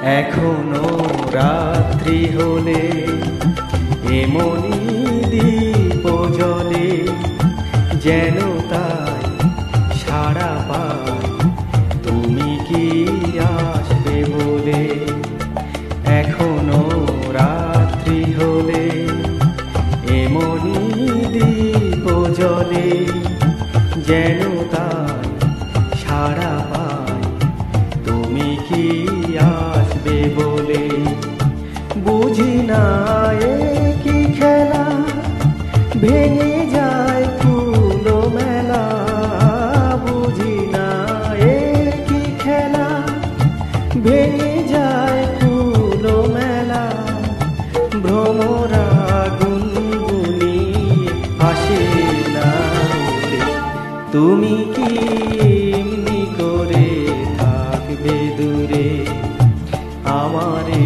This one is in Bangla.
এখনো রাত্রি হলে এমনি দীপ জ্বলে, যেন তাই সাড়া পাই তুমি কি আসবে বলে। এখনো রাত্রি হলে এমনি দীপ জ্বলে, যেন তাই সাড়া পাই তুমি কি আসবে বলে। বুঝি না এ কি খেলা, ভেঙে যায় ফুলো মেলা। বুঝি না এ কি খেলা, ভেঙে যায় ফুলো মেলা। ভ্রমরা গুনগুনি আসে না উড়ে, তুমি কি এমনি করে থাকবে দূরে আমারে